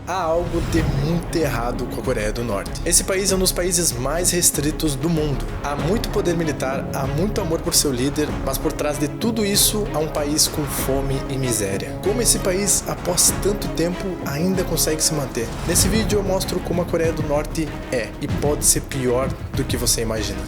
há algo de muito errado com a Coreia do Norte. Esse país é um dos países mais restritos do mundo. Há muito poder militar, há muito amor por seu líder, mas por trás de tudo isso há um país com fome e miséria. Como esse país, após tanto tempo, ainda consegue se manter? Nesse vídeo eu mostro como a Coreia do Norte é e pode ser pior do que você imagina.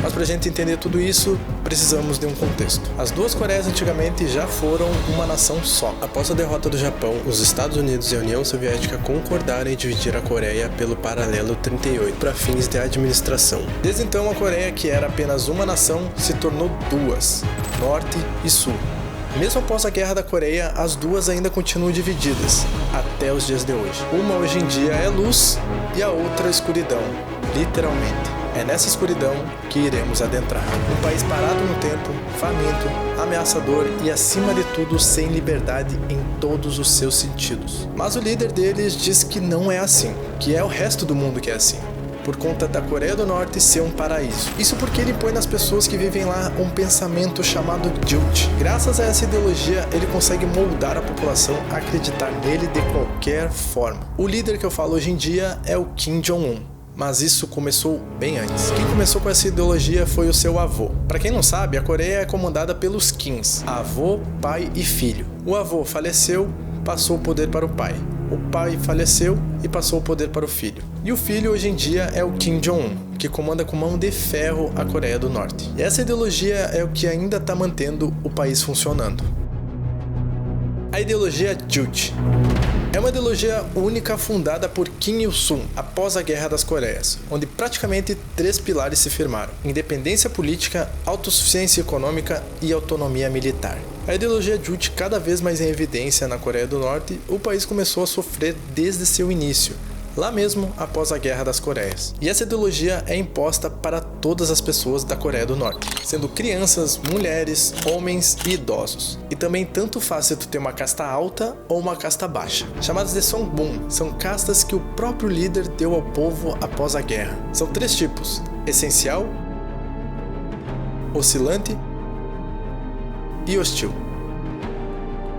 Mas para a gente entender tudo isso, precisamos de um contexto. As duas Coreias antigamente já foram uma nação só. Após a derrota do Japão, os Estados Unidos e a União Soviética concordaram em dividir a Coreia pelo paralelo 38 para fins de administração. Desde então, a Coreia, que era apenas uma nação, se tornou duas, Norte e Sul. Mesmo após a Guerra da Coreia, as duas ainda continuam divididas, até os dias de hoje. Uma hoje em dia é luz e a outra escuridão, literalmente. É nessa escuridão que iremos adentrar. Um país parado no tempo, faminto, ameaçador e, acima de tudo, sem liberdade em todos os seus sentidos. Mas o líder deles diz que não é assim, que é o resto do mundo que é assim, por conta da Coreia do Norte ser um paraíso. Isso porque ele põe nas pessoas que vivem lá um pensamento chamado Juche. Graças a essa ideologia, ele consegue moldar a população a acreditar nele de qualquer forma. O líder que eu falo hoje em dia é o Kim Jong-un. Mas isso começou bem antes. Quem começou com essa ideologia foi o seu avô. Para quem não sabe, a Coreia é comandada pelos Kims, avô, pai e filho. O avô faleceu, passou o poder para o pai. O pai faleceu e passou o poder para o filho. E o filho hoje em dia é o Kim Jong-un, que comanda com mão de ferro a Coreia do Norte. E essa ideologia é o que ainda está mantendo o país funcionando. A ideologia Juche é uma ideologia única fundada por Kim Il-sung após a Guerra das Coreias, onde praticamente 3 pilares se firmaram: independência política, autossuficiência econômica e autonomia militar. A ideologia Juche cada vez mais em evidência na Coreia do Norte, o país começou a sofrer desde seu início, lá mesmo após a Guerra das Coreias. E essa ideologia é imposta para todas as pessoas da Coreia do Norte, sendo crianças, mulheres, homens e idosos. E também tanto faz se tu ter uma casta alta ou uma casta baixa. Chamadas de Songbun, são castas que o próprio líder deu ao povo após a guerra. São 3 tipos: essencial, oscilante e hostil.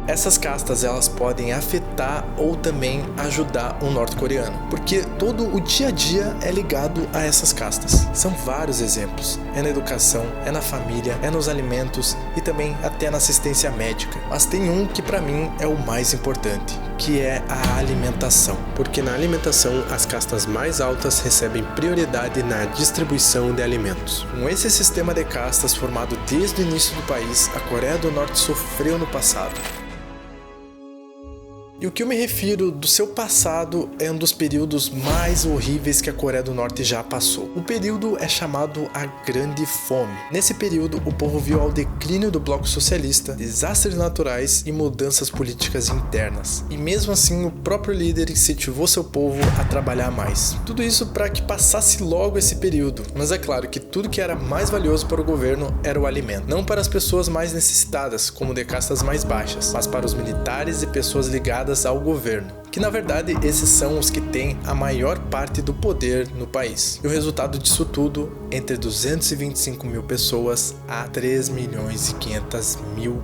Essas castas elas podem afetar ou também ajudar um norte-coreano, porque todo o dia a dia é ligado a essas castas. São vários exemplos. É na educação, é na família, é nos alimentos e também até na assistência médica. Mas tem um que para mim é o mais importante, que é a alimentação. Porque na alimentação as castas mais altas recebem prioridade na distribuição de alimentos. Com esse sistema de castas formado desde o início do país, a Coreia do Norte sofreu no passado. E o que eu me refiro do seu passado é um dos períodos mais horríveis que a Coreia do Norte já passou. O período é chamado a Grande Fome. Nesse período, o povo viu ao declínio do bloco socialista, desastres naturais e mudanças políticas internas. E mesmo assim, o próprio líder incentivou seu povo a trabalhar mais. Tudo isso para que passasse logo esse período. Mas é claro que tudo que era mais valioso para o governo era o alimento. Não para as pessoas mais necessitadas, como de castas mais baixas, mas para os militares e pessoas ligadas ao governo, que na verdade esses são os que têm a maior parte do poder no país. E o resultado disso tudo, entre 225 mil pessoas a 3 milhões e 500 mil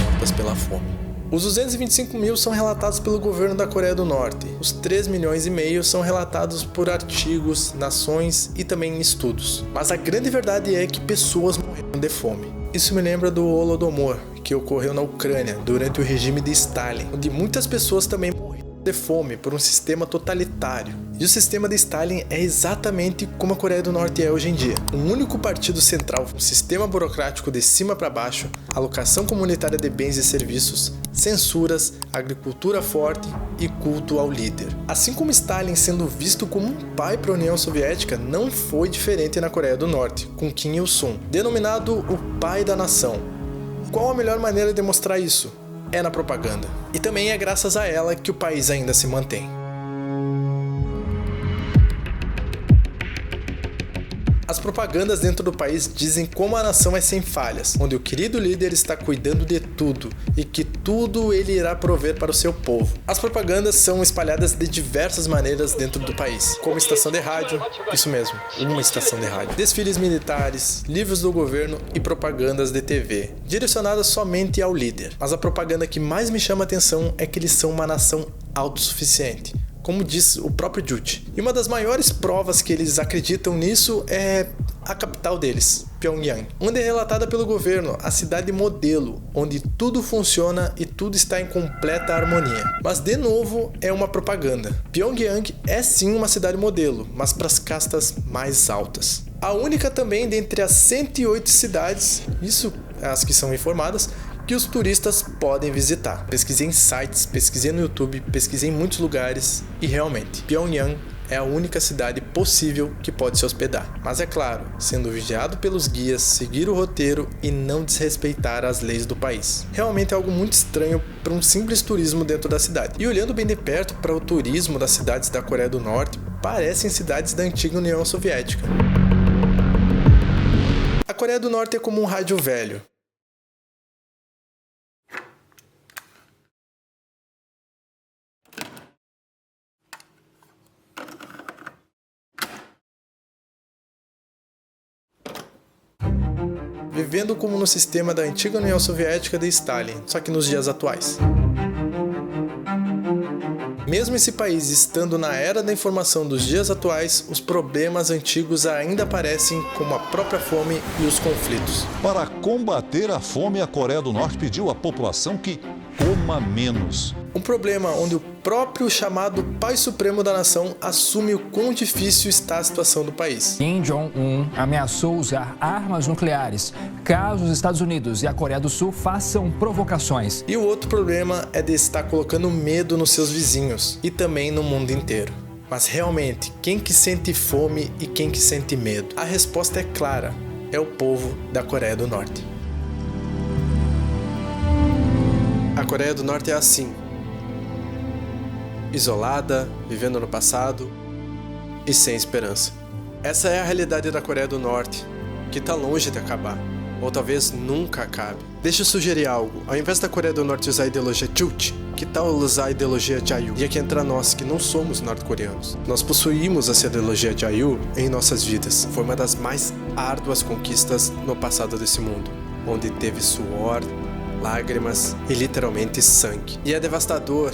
mortas pela fome. Os 225 mil são relatados pelo governo da Coreia do Norte. Os 3 milhões e meio são relatados por artigos, nações e também estudos. Mas a grande verdade é que pessoas morreram de fome. Isso me lembra do Holodomor, que ocorreu na Ucrânia durante o regime de Stalin, onde muitas pessoas também morreram de fome por um sistema totalitário. E o sistema de Stalin é exatamente como a Coreia do Norte é hoje em dia. Um único partido central, um sistema burocrático de cima para baixo, alocação comunitária de bens e serviços, censuras, agricultura forte e culto ao líder. Assim como Stalin sendo visto como um pai para a União Soviética, não foi diferente na Coreia do Norte, com Kim Il-sung, denominado o pai da nação. Qual a melhor maneira de mostrar isso? É na propaganda. E também é graças a ela que o país ainda se mantém. As propagandas dentro do país dizem como a nação é sem falhas, onde o querido líder está cuidando de tudo e que tudo ele irá prover para o seu povo. As propagandas são espalhadas de diversas maneiras dentro do país, como estação de rádio, isso mesmo, uma estação de rádio, desfiles militares, livros do governo e propagandas de TV, direcionadas somente ao líder. Mas a propaganda que mais me chama a atenção é que eles são uma nação autossuficiente, como diz o próprio Juche. E uma das maiores provas que eles acreditam nisso é a capital deles, Pyongyang, onde é relatada pelo governo a cidade modelo, onde tudo funciona e tudo está em completa harmonia. Mas de novo é uma propaganda. Pyongyang é sim uma cidade modelo, mas para as castas mais altas. A única também dentre as 108 cidades, isso as que são informadas, que os turistas podem visitar. Pesquisei em sites, pesquisei no YouTube, pesquisei em muitos lugares e realmente, Pyongyang é a única cidade possível que pode se hospedar. Mas é claro, sendo vigiado pelos guias, seguir o roteiro e não desrespeitar as leis do país. Realmente é algo muito estranho para um simples turismo dentro da cidade. E olhando bem de perto para o turismo das cidades da Coreia do Norte, parecem cidades da antiga União Soviética. A Coreia do Norte é como um rádio velho. Vivendo como no sistema da antiga União Soviética de Stalin, só que nos dias atuais. Mesmo esse país estando na era da informação dos dias atuais, os problemas antigos ainda aparecem, como a própria fome e os conflitos. Para combater a fome, a Coreia do Norte pediu à população que coma menos. Um problema onde o próprio chamado Pai Supremo da nação assume o quão difícil está a situação do país. Kim Jong-un ameaçou usar armas nucleares caso os Estados Unidos e a Coreia do Sul façam provocações. E o outro problema é de estar colocando medo nos seus vizinhos e também no mundo inteiro. Mas realmente, quem que sente fome e quem que sente medo? A resposta é clara, é o povo da Coreia do Norte. A Coreia do Norte é assim, isolada, vivendo no passado e sem esperança. Essa é a realidade da Coreia do Norte, que está longe de acabar, ou talvez nunca acabe. Deixa eu sugerir algo, ao invés da Coreia do Norte usar a ideologia Juche, que tal usar a ideologia Jayu? E aqui entra nós, que não somos norte-coreanos. Nós possuímos essa ideologia Jayu em nossas vidas. Foi uma das mais árduas conquistas no passado desse mundo, onde teve suor, lágrimas e literalmente sangue. E é devastador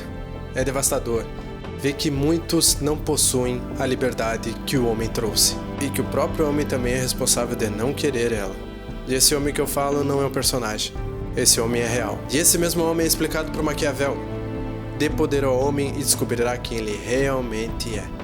ver que muitos não possuem a liberdade que o homem trouxe. E que o próprio homem também é responsável de não querer ela. E esse homem que eu falo não é um personagem. Esse homem é real. E esse mesmo homem é explicado por Maquiavel. Dê poder ao homem e descobrirá quem ele realmente é.